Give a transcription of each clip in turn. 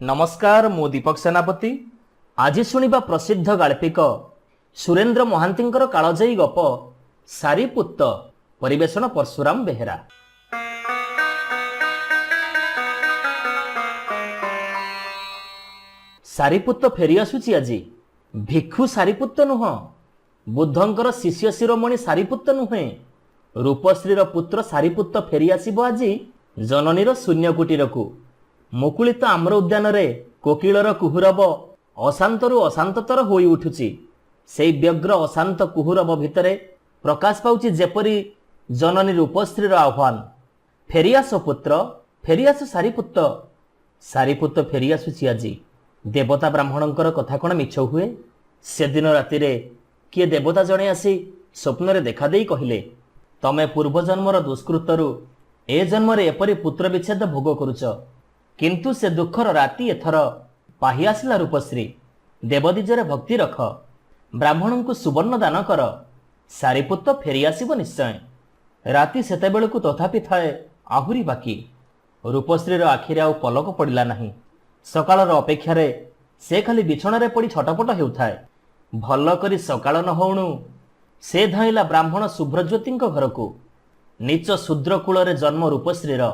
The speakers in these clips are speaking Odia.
नमस्कार मु दीपक सेनापति। आज शुणिबा प्रसिद्ध गाल्पिक सुरेन्द्र महांतींकर कालजयी गप सारीपुत्त परिवेषण परशुराम बेहेरा। सारीपुत्त फेरी आसुची आज। भिक्षु सारीपुत्त नुह, बुद्धंकर शिष्य शिरोमणि सारीपुत्त नुहे, रूपश्रीर पुत्र सारीपुत्त फेरी आसिबो आज जननीर शून्य कुटीरकू। मुकुलित आम्र उद्यान रे कोकिलर कुहुरब अशांतरु अशांततर होई उठुची। सेई व्यग्र अशांत कुहुरब भितरे प्रकाश पाउची जेपरी जननी रूपश्रीर आह्वान, फेरियास पुत्र, फेरियास सारीपुत्त। सारीपुत्त फेरी आसुची आज। देवता ब्राह्मणंकर कथा कोन मिछ हुए? से दिन राति रे किए देवता जणे आसी स्वप्न रे देखा देई कहिले, तमे पूर्व जन्मर दुष्कृतरु ए जन्म रे एपरी पुत्र विच्छेद भोग करुच। किंतु से दुखर राति एथर पाहि आसिला रूपश्री। देवदीजरे भक्ति रख, ब्राह्मण को सुवर्ण दान कर, सारीपुत्त फेरी आसिब निश्चय। राति सेतेबेलकु तथापि थाए आहुरी बाकी। रूपश्रीर आखिरे आउ पलक पड़िला नाही। सकाळर अपेक्षारे से खाली बिछणारे पड़ी छटपट हेउथाए। भल करी सकाळ न होउणु से धाइला ब्राह्मण शुभ्रज्योतिंक घरकू। नीच शूद्र कूଳରେ जन्म रूपश्रीर।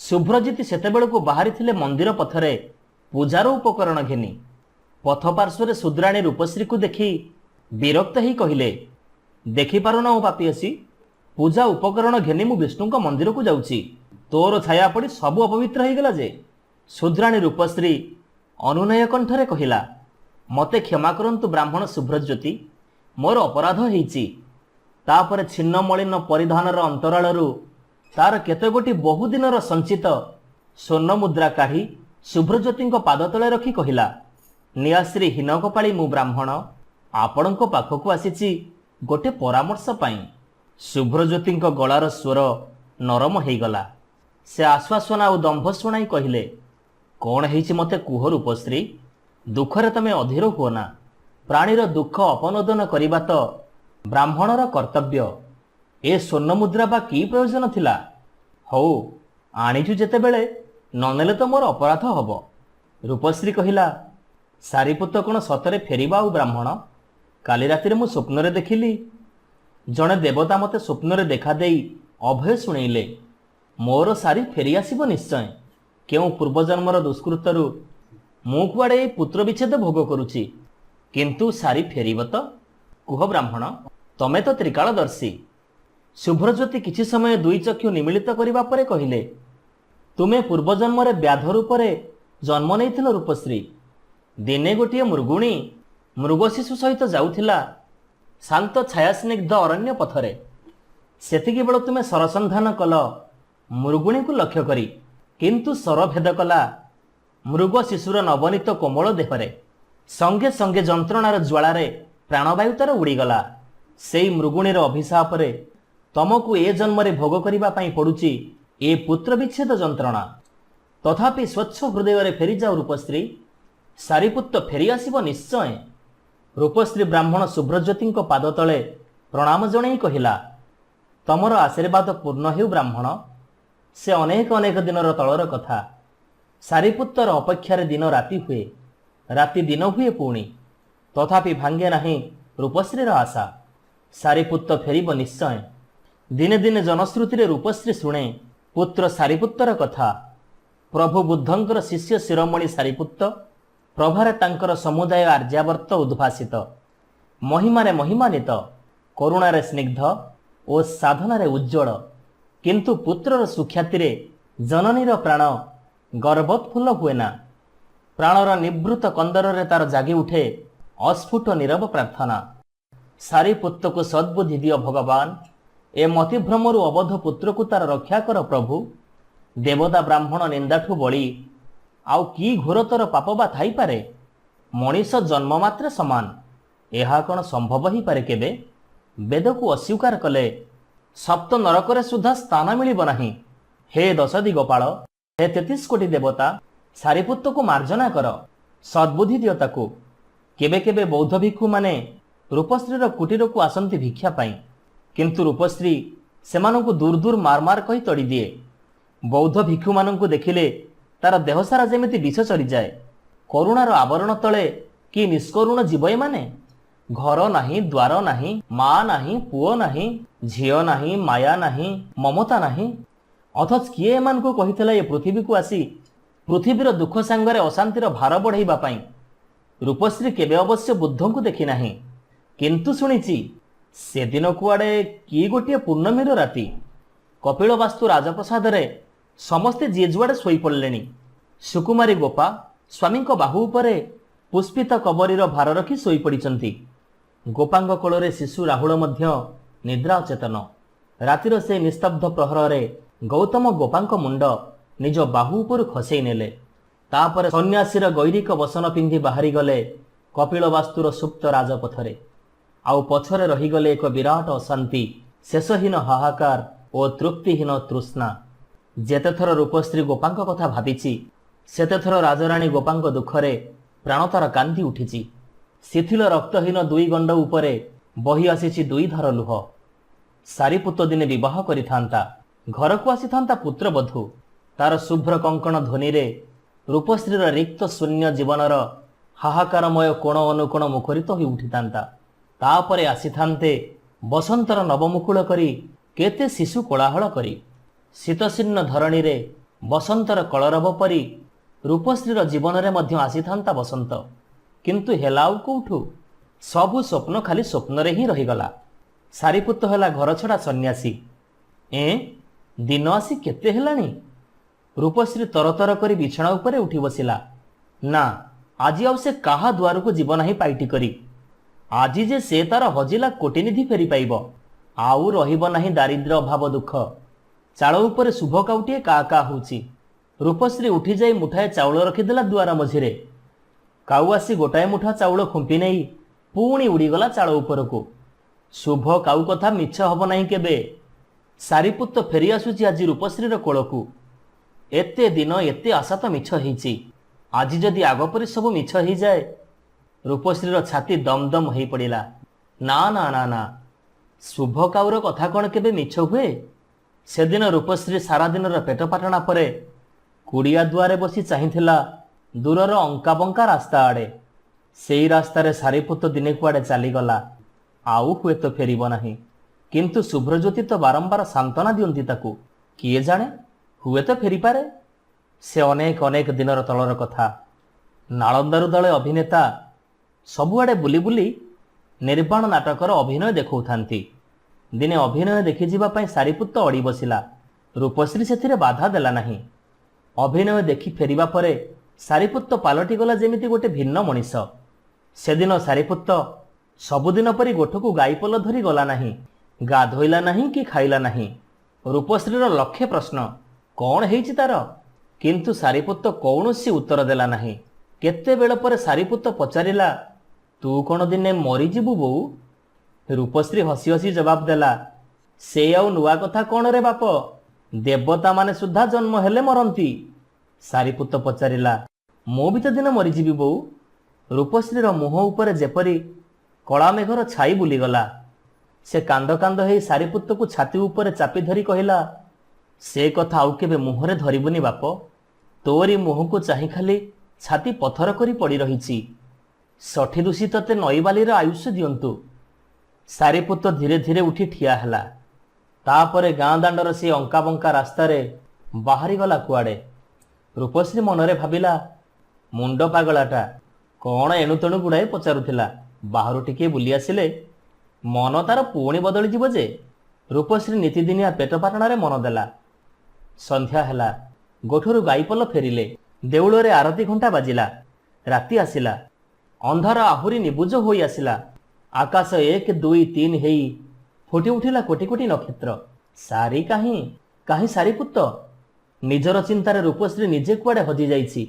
शुभ्रज्योति सेतेबेलकु बाहरी थिले मंदिर पथरे पूजार उपकरण घेनी। पथ पार्श्वरे शूद्राणी रूपश्री को देखी विरक्त ही कहिले, देखि पारुना ओ पापियसी, पूजा उपकरण घेनी मु विष्णुक मंदिर को जाउची, तोर छाया पड़ी सबु अपवित्र हो गला जे। शूद्राणी रूपश्री अनुनय कंठरे कहिला, मते क्षमा करंतु ब्राह्मण शुभ्रज्योति, मोर अपराध होईची। तापरे छिन्न मलिन परिधानर अंतरालरू तार केते गोटी बहुदिनर संचित स्वर्ण मुद्रा काढ़ी शुभ्रज्योति पाद तले रखी कहिला, नियाश्री हीन कपाली मु ब्राह्मण आपणक पाखकु आसीची गोटे परामर्श पाई। शुभ्रज्योति गलार स्वर नरम हो गला। से आश्वासना और दंभ शुणाई कहिले, कौन है मते कुह रूपश्री, दुखरे तमे अधीर हुओ ना। प्राणीर दुख अपनोदन करिबा तो ब्राह्मणर कर्तव्य। ए स्वर्ण मुद्रा बा की प्रयोजन थिला? हौ आनिछु जेतेबेले ननेले तो मोर अपराध हब। रूपश्री कहिला, सारीपुत्त कोन सतरे फेरिबा आ ब्राह्मण? काली रातिर मु स्वप्न देखिली, जणे देवता मते स्वप्न देखा देई अभय शुणेइले, मोर सारी फेरी आसिब निश्चय। केउ पूर्वजन्मर दुष्कृतरु मु कुआडे पुत्र विच्छेद भोग करुची, किंतु सारी फेरिब तो? कुह ब्राह्मण, तमे तो त्रिकालदर्शी। शुभ्रज्योति किछि समय दुई चक्षु निमिलित करिबा परे कहिले, तुमे पूर्वजन्म रे व्याध रूपरे जन्म नैथिल रूपश्री। दिने गोटिए मृगुणी मृग शिशु सहित जाउथिला शांत छायास्निग्ध अरण्य पथरे। सेतिकी बेଳ तुमे सरसंधान कल मृगुणी को लक्ष्य करी, किंतु सरभेद कला मृग शिशुर नवनीत कोमल देहरे। संगे संगे जंत्रणार ज्वालारे प्राणवायु तार उड़ीगला। सेई मृगुणीर अभिशाप रे तमको ए जन्म रे भोग करिबा पई पडुची ए पुत्र विच्छेद जंत्रणा। तथापि स्वच्छ हृदय रे फेरी जाऊ रूपश्री, सारीपुत्त फेरी आसिब निश्चय। रूपश्री ब्राह्मण शुभ्रज्योति पाद तले प्रणाम जणई कहिला, तमर आशीर्वाद पूर्ण हेउ ब्राह्मण। से अनेक अनेक दिनर तलर कथा। सारीपुत्तर अपेक्षार दिन राति हुए, राति दिन हुए पुणी, तथापि भांगे नाही रूपश्रीर आशा। सारीपुत्त फेरिब निश्चय। दिने दिने जनश्रुति रूपश्री शुणे पुत्र सारीपुत्तर कथा। प्रभु बुद्धंकर शिष्य शिरोमणि सारीपुत्त, प्रभारे तांकर समुदाय आर्यावर्त उद्भासित। महिमारे महिमानित, करुणारे स्निग्ध और साधनारे उज्ज्वल। किंतु पुत्रर सुख्याति जननीर प्राण गर्भोत्फुल्ल हुए ना। प्राणर निवृत्त कंदर तार जागी उठे अस्फुट नीरव प्रार्थना, सारीपुत्त को सद्बुद्धि दियो भगवान। ए मतिभ्रमरु अबध पुत्र को तार रक्षा कर प्रभु। देवता ब्राह्मण निंदाठू बड़ी आउ की घोरतर पाप बा थाई पारे? मनीष जन्म मात्रे समान, एहा कौन संभव ही पारे केबे? वेद को अस्वीकार कले सप्त नरकरे सुधा स्थान मिलिब नाही। हे दशदी गोपाल, हे 33 कोटी देवता, सारीपुत्त को मार्जना कर, सद्बुद्धि दियो ताकू। केबे केबे बौद्ध भिक्षु माने रूपश्रीर कुटीर को आसंती भिक्षा पाई, किंतु रूपश्री सेमानंकु दूर दूर मार मार कही तड़ी दिए। बौद्ध भिक्षु मानंकु देखिले ତାର ଦେହ ସାରା ଯେମିତି ବିଷ ଚରିଯାଏ। କରୁଣାର ଆବରଣ ତଳେ କି ନିଷ୍କରୁଣ ଜୀବ ଏମାନେ। ଘର ନାହିଁ, ଦ୍ୱାର ନାହିଁ, ମା ନାହିଁ, ପୁଅ ନାହିଁ, ଝିଅ ନାହିଁ, ମାୟା ନାହିଁ, ମମତା ନାହିଁ। ଅଥଚ କିଏ ଏମାନଙ୍କୁ କହିଥିଲା ଏ ପୃଥିବୀକୁ ଆସି ପୃଥିବୀର ଦୁଃଖ ସାଙ୍ଗରେ ଅଶାନ୍ତିର ଭାର ବଢ଼େଇବା ପାଇଁ? ରୂପଶ୍ରୀ କେବେ ଅବଶ୍ୟ ବୁଦ୍ଧଙ୍କୁ ଦେଖି ନାହିଁ, କିନ୍ତୁ ଶୁଣିଛି ସେଦିନ କୁଆଡ଼େ କି ଗୋଟିଏ ପୂର୍ଣ୍ଣମୀର ରାତି କପିଳବାସ୍ତୁ ରାଜପ୍ରସାଦରେ ସମସ୍ତେ ଯିଏ ଯୁଆଡ଼େ ଶୋଇପଡ଼ିଲେଣି। ସୁକୁମାରୀ ଗୋପା ସ୍ୱାମୀଙ୍କ ବାହୁ ଉପରେ ପୁଷ୍ପିତ କବରୀର ଭାର ରଖି ଶୋଇପଡ଼ିଛନ୍ତି। ଗୋପାଙ୍କ କୋଳରେ ଶିଶୁ ରାହୁଳ ମଧ୍ୟ ନିଦ୍ରା ଅଚେତନ। ରାତିର ସେ ନିସ୍ତବ୍ଧ ପ୍ରହରରେ ଗୌତମ ଗୋପାଙ୍କ ମୁଣ୍ଡ ନିଜ ବାହୁ ଉପରୁ ଖସେଇ ନେଲେ। ତାପରେ ସନ୍ନ୍ୟାସୀର ଗୈରିକ ବସନ ପିନ୍ଧି ବାହାରିଗଲେ କପିଳବାସ୍ତୁର ସୁପ୍ତ ରାଜପଥରେ। ଆଉ ପଛରେ ରହିଗଲେ ଏକ ବିରାଟ ଅଶାନ୍ତି, ଶେଷହୀନ ହାହାକାର ଓ ତୃପ୍ତିହୀନ ତୃଷ୍ଣା। ଯେତେଥର ରୂପଶ୍ରୀ ଗୋପାଙ୍କ କଥା ଭାବିଛି, ସେତେଥର ରାଜରାଣୀ ଗୋପାଙ୍କ ଦୁଃଖରେ ପ୍ରାଣ ତାର କାନ୍ଦି ଉଠିଛି। ଶିଥିଳ ରକ୍ତହୀନ ଦୁଇ ଗଣ୍ଡ ଉପରେ ବହି ଆସିଛି ଦୁଇ ଧାର ଲୁହ। ସାରିପୁତ ଦିନେ ବିବାହ କରିଥାନ୍ତା, ଘରକୁ ଆସିଥାନ୍ତା ପୁତ୍ରବଧୂ। ତାର ଶୁଭ୍ର କଙ୍କଣ ଧ୍ୱନିରେ ରୂପଶ୍ରୀର ରିକ୍ତ ଶୂନ୍ୟ ଜୀବନର ହାହାକାରମୟ କୋଣ ଅନୁକୋଣ ମୁଖରିତ ହୋଇ ଉଠିଥାନ୍ତା। ତାପରେ ଆସିଥାନ୍ତେ ବସନ୍ତର ନବମୁକୁଳ କରି କେତେ ଶିଶୁ କୋଳାହଳ କରି। ଶୀତଶୀର୍ଣ୍ଣ ଧରଣୀରେ ବସନ୍ତର କଳରବ ପରି ରୂପଶ୍ରୀର ଜୀବନରେ ମଧ୍ୟ ଆସିଥାନ୍ତା ବସନ୍ତ। କିନ୍ତୁ ହେଲା ଆଉ କୋଉଠୁ? ସବୁ ସ୍ୱପ୍ନ ଖାଲି ସ୍ୱପ୍ନରେ ହିଁ ରହିଗଲା। ସାରିପୁତ ହେଲା ଘରଛଡ଼ା ସନ୍ନ୍ୟାସୀ। ଦିନ ଆସି କେତେ ହେଲାଣି? ରୂପଶ୍ରୀ ତରତର କରି ବିଛଣା ଉପରେ ଉଠି ବସିଲା। ନା, ଆଜି ଆଉ ସେ କାହା ଦୁଆରକୁ ଯିବ ନାହିଁ ପାଇଟି କରି। ଆଜି ଯେ ସେ ତାର ହଜିଲା କୋଟିନିଧି ଫେରି ପାଇବ। ଆଉ ରହିବ ନାହିଁ ଦାରିଦ୍ର୍ୟ ଅଭାବ ଦୁଃଖ। ଚାଳ ଉପରେ ଶୁଭ କାଉଟିଏ କା କା ହଉଛି। ରୂପଶ୍ରୀ ଉଠିଯାଇ ମୁଠାଏ ଚାଉଳ ରଖିଦେଲା ଦୁଆର ମଝିରେ। କାଉ ଆସି ଗୋଟାଏ ମୁଠା ଚାଉଳ ଖୁମ୍ପି ନେଇ ପୁଣି ଉଡ଼ିଗଲା ଚାଳ ଉପରକୁ। ଶୁଭ କାଉ କଥା ମିଛ ହବ ନାହିଁ କେବେ। ସାରିପୁତ ଫେରି ଆସୁଛି ଆଜି ରୂପଶ୍ରୀର କୋଳକୁ। ଏତେ ଦିନ ଏତେ ଆଶା ତ ମିଛ ହେଇଛି। ଆଜି ଯଦି ଆଗ ପରି ସବୁ ମିଛ ହେଇଯାଏ। ରୂପଶ୍ରୀର ଛାତି ଦମ ଦମ ହୋଇ ପଡ଼ିଲା। ନା ନା ନା ନା, ଶୁଭ କାଉର କଥା କ'ଣ କେବେ ମିଛ ହୁଏ? ସେଦିନ ରୂପଶ୍ରୀ ସାରାଦିନର ପେଟ ପାଟଣା ପରେ କୁଡ଼ିଆ ଦୁଆରେ ବସି ଚାହିଁଥିଲା ଦୂରର ଅଙ୍କାବଙ୍କା ରାସ୍ତା ଆଡ଼େ। ସେଇ ରାସ୍ତାରେ ସାରିପୁତ ଦିନେ କୁଆଡ଼େ ଚାଲିଗଲା, ଆଉ ହୁଏତ ଫେରିବ ନାହିଁ। କିନ୍ତୁ ଶୁଭ୍ରଜ୍ୟୋତି ତ ବାରମ୍ବାର ସାନ୍ତ୍ୱନା ଦିଅନ୍ତି ତାକୁ। କିଏ ଜାଣେ, ହୁଏତ ଫେରିପାରେ। ସେ ଅନେକ ଅନେକ ଦିନର ତଳର କଥା। ନାଳନ୍ଦାରୁ ଦଳେ ଅଭିନେତା ସବୁଆଡ଼େ ବୁଲି ବୁଲି ନିର୍ବାଣ ନାଟକର ଅଭିନୟ ଦେଖାଉଥାନ୍ତି। ଦିନେ ଅଭିନୟ ଦେଖିଯିବା ପାଇଁ ସାରିପୁତ ଅଡ଼ି ବସିଲା। ରୂପଶ୍ରୀ ସେଥିରେ ବାଧା ଦେଲା ନାହିଁ। ଅଭିନୟ ଦେଖି ଫେରିବା ପରେ ସାରିପୁତ ପାଲଟିଗଲା ଯେମିତି ଗୋଟେ ଭିନ୍ନ ମଣିଷ। ସେଦିନ ସାରିପୁତ ସବୁଦିନ ପରି ଗୋଠକୁ ଗାଈପଲ ଧରି ଗଲା ନାହିଁ। ଗାଧୋଇଲା ନାହିଁ କି ଖାଇଲା ନାହିଁ। ରୂପଶ୍ରୀର ଲକ୍ଷେ ପ୍ରଶ୍ନ, କ'ଣ ହେଇଛି ତାର? କିନ୍ତୁ ସାରିପୁତ କୌଣସି ଉତ୍ତର ଦେଲା ନାହିଁ। କେତେବେଳ ପରେ ସାରିପୁତ ପଚାରିଲା, ତୁ କ'ଣ ଦିନେ ମରିଯିବୁ ବୋଉ? ରୂପଶ୍ରୀ ହସି ହସି ଜବାବ ଦେଲା, ସେ ଆଉ ନୂଆ କଥା କ'ଣ ରେ ବାପ, ଦେବତାମାନେ ସୁଦ୍ଧା ଜନ୍ମ ହେଲେ ମରନ୍ତି। ସାରିପୁତ ପଚାରିଲା, ମୁଁ ବି ତ ଦିନ ମରିଯିବି ବୋଉ। ରୂପଶ୍ରୀର ମୁହଁ ଉପରେ ଯେପରି କଳା ମେଘର ଛାଇ ବୁଲିଗଲା। ସେ କାନ୍ଦ କାନ୍ଦ ହେଇ ସାରିପୁତକୁ ଛାତି ଉପରେ ଚାପି ଧରି କହିଲା, ସେ କଥା ଆଉ କେବେ ମୁହଁରେ ଧରିବୁନି ବାପ। ତୋରି ମୁହଁକୁ ଚାହିଁ ଖାଲି ଛାତି ପଥର କରି ପଡ଼ି ରହିଛି। ଷଠି ଦୋଷୀ ତତେ ନଈବାଲିର ଆୟୁଷ ଦିଅନ୍ତୁ। ସାରିପୁତ ଧୀରେ ଧୀରେ ଉଠି ଠିଆ ହେଲା। ତାପରେ ଗାଁ ଦାଣ୍ଡର ସେ ଅଙ୍କାବଙ୍କା ରାସ୍ତାରେ ବାହାରିଗଲା କୁଆଡ଼େ। ରୂପଶ୍ରୀ ମନରେ ଭାବିଲା, ମୁଣ୍ଡ ପାଗଳାଟା କ'ଣ ଏଣୁତେଣୁ ଗୁଡ଼ାଏ ପଚାରୁଥିଲା। ବାହାରୁ ଟିକିଏ ବୁଲି ଆସିଲେ ମନ ତାର ପୁଣି ବଦଳିଯିବ ଯେ। ରୂପଶ୍ରୀ ନିତିଦିନିଆ ପେଟ ପାଟଣାରେ ମନ ଦେଲା। ସନ୍ଧ୍ୟା ହେଲା। ଗୋଠରୁ ଗାଈପଲ ଫେରିଲେ। ଦେଉଳରେ ଆରତି ଘଣ୍ଟା ବାଜିଲା। ରାତି ଆସିଲା। ଅନ୍ଧାର ଆହୁରି ନିବୁଜ ହୋଇ ଆସିଲା। ଆକାଶ 1, 2, 3 ହେଇ ଫୁଟି ଉଠିଲା କୋଟି କୋଟି ନକ୍ଷତ୍ର। ସାରି କାହିଁ, କାହିଁ ସାରିପୁତ? ନିଜର ଚିନ୍ତାରେ ରୂପଶ୍ରୀ ନିଜେ କୁଆଡ଼େ ହଜିଯାଇଛି।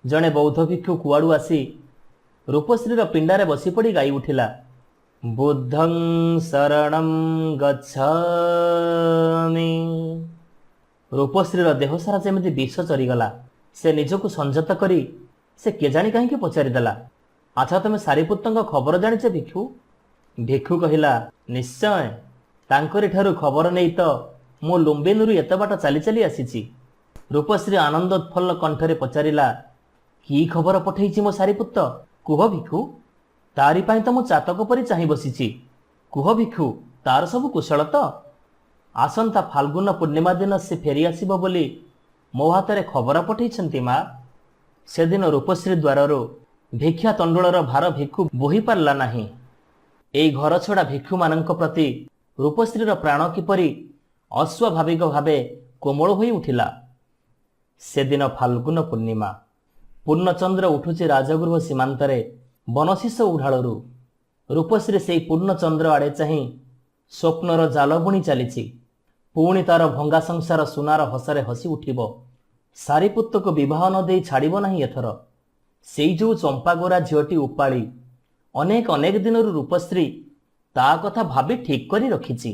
ଜଣେ ବୌଦ୍ଧ ଭିକ୍ଷୁ କୁଆଡ଼ୁ ଆସି ରୂପଶ୍ରୀର ପିଣ୍ଡାରେ ବସିପଡ଼ି ଗାଇ ଉଠିଲା, ବୁଦ୍ଧଂ ଶରଣଂ ଗଚ୍ଛାମି। ରୂପଶ୍ରୀର ଦେହ ସାରା ଯେମିତି ବିଷ ଚରିଗଲା। ସେ ନିଜକୁ ସଂଯତ କରି ସେ କେଜାଣି କାହିଁକି ପଚାରିଦେଲା, ଆଚ୍ଛା ତମେ ସାରିପୁତଙ୍କ ଖବର ଜାଣିଛ ଭିକ୍ଷୁ? ଭିକ୍ଷୁ କହିଲା, ନିଶ୍ଚୟ, ତାଙ୍କରି ଠାରୁ ଖବର ନେଇ ତ ମୁଁ ଲୁମ୍ବିନୀରୁ ଏତେ ବାଟ ଚାଲି ଚାଲି ଆସିଛି। ରୂପଶ୍ରୀ ଆନନ୍ଦୋତ୍ଫୁଲ୍ଲ କଣ୍ଠରେ ପଚାରିଲା, କି ଖବର ପଠେଇଛି ମୋ ସାରିପୁତ୍ତ? କୁହ ଭିକ୍ଷୁ। ତାରି ପାଇଁ ତ ମୁଁ ଚାତକ ପରି ଚାହିଁ ବସିଛି। କୁହ ଭିକ୍ଷୁ, ତାର ସବୁ କୁଶଳ ତ? ଆସନ୍ତା ଫାଲ୍ଗୁନ ପୂର୍ଣ୍ଣିମା ଦିନ ସେ ଫେରିଆସିବ ବୋଲି ମୋ ହାତରେ ଖବର ପଠେଇଛନ୍ତି ମା। ସେଦିନ ରୂପଶ୍ରୀ ଦ୍ୱାରରୁ ଭିକ୍ଷା ତଣ୍ଡୁଳର ଭାର ଭିକ୍ଷୁ ବୋହି ପାରିଲା ନାହିଁ। ଏଇ ଘରଛଡ଼ା ଭିକ୍ଷୁମାନଙ୍କ ପ୍ରତି ରୂପଶ୍ରୀର ପ୍ରାଣ କିପରି ଅସ୍ୱାଭାବିକ ଭାବେ କୋମଳ ହୋଇ ଉଠିଲା। ସେଦିନ ଫାଲ୍ଗୁନ ପୂର୍ଣ୍ଣିମା। ପୂର୍ଣ୍ଣଚନ୍ଦ୍ର ଉଠୁଛି ରାଜଗୃହ ସୀମାନ୍ତରେ ବନଶିଷ ଉଢାଳରୁ। ରୂପଶ୍ରୀ ସେହି ପୂର୍ଣ୍ଣଚନ୍ଦ୍ର ଆଡ଼େ ଚାହିଁ ସ୍ୱପ୍ନର ଜାଲ ବୁଣି ଚାଲିଛି। ପୁଣି ତାର ଭଙ୍ଗା ସଂସାର ସୁନାର ହସରେ ହସି ଉଠିବ। ସାରିପୁତ୍ତକୁ ବିବାହ ନ ଦେଇ ଛାଡ଼ିବ ନାହିଁ ଏଥର। ସେଇ ଯେଉଁ ଚମ୍ପାଗୋରା ଝିଅଟି ଉପାଳି ଅନେକ ଅନେକ ଦିନରୁ ରୂପଶ୍ରୀ ତା କଥା ଭାବି ଠିକ୍ କରି ରଖିଛି।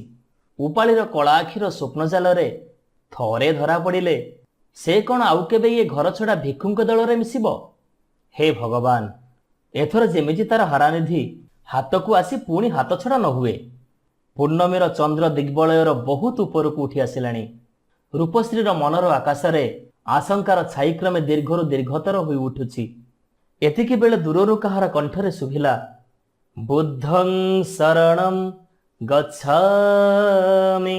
ଉପାଳିର କଳା ଆଖିର ସ୍ୱପ୍ନଜାଲରେ ଥରେ ଧରା ପଡ଼ିଲେ ସେ କ'ଣ ଆଉ କେବେ ଏ ଘରଛଡ଼ା ଭିକ୍ଷୁଙ୍କ ଦଳରେ ମିଶିବ? ହେ ଭଗବାନ, ଏଥର ଯେମିତି ତାର ହାରାନିଧି ହାତକୁ ଆସି ପୁଣି ହାତଛଡ଼ା ନ ହୁଏ। ପୂର୍ଣ୍ଣମୀର ଚନ୍ଦ୍ର ଦିଗ୍ବଳୟର ବହୁତ ଉପରକୁ ଉଠି ଆସିଲାଣି। ରୂପଶ୍ରୀର ମନର ଆକାଶରେ ଆଶଙ୍କାର ଛାଇକ୍ରମେ ଦୀର୍ଘରୁ ଦୀର୍ଘତର ହୋଇ ଉଠୁଛି। ଏତିକି ବେଳେ ଦୂରରୁ କାହାର କଣ୍ଠରେ ଶୁଭିଲା, ବୁଦ୍ଧଂ ଶରଣଂ ଗଚ୍ଛାମି।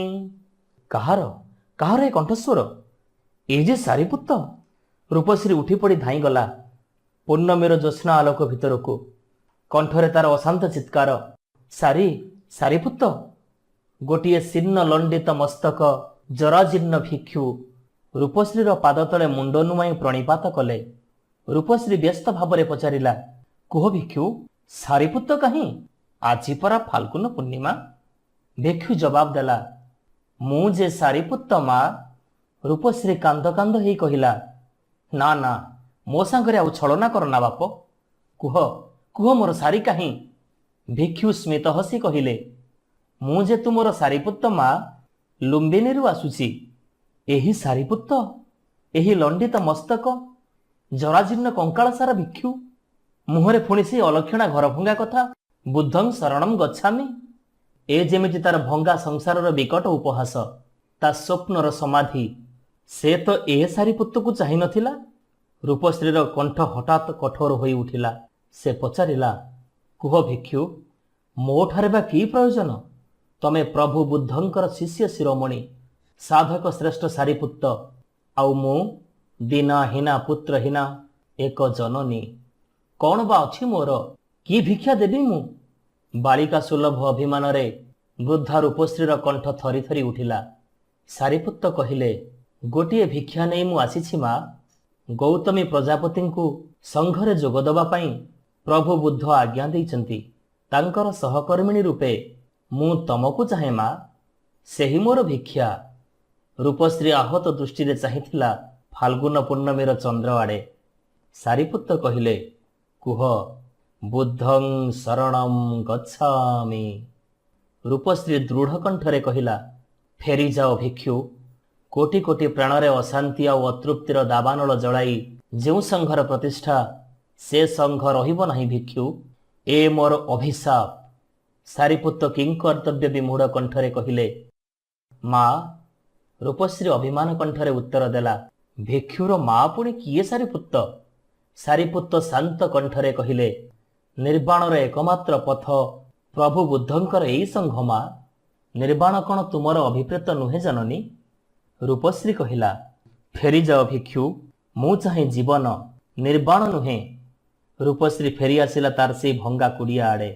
କାହାର କାହାର ଏ କଣ୍ଠସ୍ୱର? ଏ ଯେ ସାରିପୁତ୍ତ। ରୂପଶ୍ରୀ ଉଠିପଡ଼ି ଧାଇଁଗଲା ପୂର୍ଣ୍ଣମୀର ଜ୍ୟୋତ୍ସ୍ନା ଆଲୋକ ଭିତରକୁ। କଣ୍ଠରେ ତାର ଅଶାନ୍ତ ଚିତ୍କାର, ସାରିପୁତ୍ତ। ଗୋଟିଏ ଶୀର୍ଣ୍ଣ ଲଣ୍ଡିତ ମସ୍ତକ ଜରାଜୀର୍ଣ୍ଣ ଭିକ୍ଷୁ ରୂପଶ୍ରୀର ପାଦ ତଳେ ମୁଣ୍ଡ ନୁଆଇଁ ପ୍ରଣିପାତ କଲେ। ରୂପଶ୍ରୀ ବ୍ୟସ୍ତ ଭାବରେ ପଚାରିଲା, କୁହ ଭିକ୍ଷୁ, ସାରିପୁତ୍ତ କାହିଁ? ଆଜି ପରା ଫାଲ୍ଗୁନ ପୂର୍ଣ୍ଣିମା। ଭିକ୍ଷୁ ଜବାବ ଦେଲା, ମୁଁ ଯେ ସାରିପୁତ୍ତ ମା। ରୂପଶ୍ରୀ କାନ୍ଦ କାନ୍ଦ ହେଇ କହିଲା, ନା ନା, ମୋ ସାଙ୍ଗରେ ଆଉ ଛଳନା କର ନା ବାପ। କୁହ ମୋର ସାରି କାହିଁ? ଭିକ୍ଷୁ ସ୍ମିତ ହସି କହିଲେ, ମୁଁ ଯେ ତୁମର ସାରିପୁତ୍ତ ମା, ଲୁମ୍ବିନୀରୁ ଆସୁଛି। ଏହି ସାରିପୁତ୍ତ, ଏହି ଲଣ୍ଡିତ ମସ୍ତକ, ଜରାଜୀର୍ଣ୍ଣ କଙ୍କାଳ ସାରା ଭିକ୍ଷୁ, ମୁହଁରେ ପୁଣି ସେ ଅଲକ୍ଷଣା ଘରଭଙ୍ଗା କଥା, ବୁଦ୍ଧଂ ଶରଣଂ ଗଚ୍ଛାମି। ଏ ଯେମିତି ତାର ଭଙ୍ଗା ସଂସାରର ବିକଟ ଉପହାସ, ତା ସ୍ୱପ୍ନର ସମାଧି। ସେ ତ ଏ ସାରିପୁତ୍ତକୁ ଚାହିଁ ନଥିଲା। ରୂପଶ୍ରୀର କଣ୍ଠ ହଠାତ୍ କଠୋର ହୋଇ ଉଠିଲା। ସେ ପଚାରିଲା, କୁହ ଭିକ୍ଷୁ, ମୋଠାରେ ବା କି ପ୍ରୟୋଜନ? ତମେ ପ୍ରଭୁ ବୁଦ୍ଧଙ୍କର ଶିଷ୍ୟ ଶିରୋମଣି, ସାଧକ ଶ୍ରେଷ୍ଠ ସାରିପୁତ୍ତ, ଆଉ ମୁଁ ଦୀନାହୀନା ପୁତ୍ରହୀନା ଏକ ଜନନୀ। କ'ଣ ବା ଅଛି ମୋର? କି ଭିକ୍ଷା ଦେବି ମୁଁ? ବାଳିକା ସୁଲଭ ଅଭିମାନରେ ବୃଦ୍ଧା ରୂପଶ୍ରୀର କଣ୍ଠ ଥରି ଥରି ଉଠିଲା। ସାରିପୁତ୍ତ କହିଲେ, ଗୋଟିଏ ଭିକ୍ଷା ନେଇ ମୁଁ ଆସିଛି ମା। ଗୌତମୀ ପ୍ରଜାପତିଙ୍କୁ ସଂଘରେ ଯୋଗ ଦେବା ପାଇଁ ପ୍ରଭୁ ବୁଦ୍ଧ ଆଜ୍ଞା ଦେଇଛନ୍ତି। ତାଙ୍କର ସହକର୍ମିଣୀ ରୂପେ ମୁଁ ତମକୁ ଚାହେଁ ମା। ସେହି ମୋର ଭିକ୍ଷା। ରୂପଶ୍ରୀ ଆହତ ଦୃଷ୍ଟିରେ ଚାହିଁଥିଲା ଫାଲ୍ଗୁନ ପୂର୍ଣ୍ଣମୀର ଚନ୍ଦ୍ର ଆଡ଼େ। ସାରିପୁତ୍ତ କହିଲେ, କୁହ, ବୁଦ୍ଧଂ ଶରଣଂ ଗଚ୍ଛାମି। ରୂପଶ୍ରୀ ଦୃଢ଼ କଣ୍ଠରେ କହିଲା, ଫେରିଯାଅ ଭିକ୍ଷୁ। କୋଟି କୋଟି ପ୍ରାଣରେ ଅଶାନ୍ତି ଆଉ ଅତୃପ୍ତିର ଦାବାନଳ ଜଳାଇ ଯେଉଁ ସଂଘର ପ୍ରତିଷ୍ଠା, ସେ ସଂଘ ରହିବ ନାହିଁ ଭିକ୍ଷୁ। ଏ ମୋର ଅଭିଶାପ। ସାରିପୁତ୍ତ କିଂକର୍ତ୍ତବ୍ୟ ବିମୂଢ଼ କଣ୍ଠରେ କହିଲେ, ମା। ରୂପଶ୍ରୀ ଅଭିମାନ କଣ୍ଠରେ ଉତ୍ତର ଦେଲା, ଭିକ୍ଷୁର ମା ପୁଣି କିଏ ସାରିପୁତ୍ତ? ସାରିପୁତ୍ତ ଶାନ୍ତ କଣ୍ଠରେ କହିଲେ, ନିର୍ବାଣର ଏକମାତ୍ର ପଥ ପ୍ରଭୁ ବୁଦ୍ଧଙ୍କର ଏଇ ସଂଘ ମା। ନିର୍ବାଣ କ'ଣ ତୁମର ଅଭିପ୍ରେତ ନୁହେଁ ଜନନୀ? ରୂପଶ୍ରୀ କହିଲା, ଫେରିଯାଅ ଭିକ୍ଷୁ। ମୁଁ ଚାହେଁ ଜୀବନ, ନିର୍ବାଣ ନୁହେଁ। ରୂପଶ୍ରୀ ଫେରିଆସିଲା ତାର ସେଇ ଭଙ୍ଗା କୁଡ଼ିଆ ଆଡ଼େ।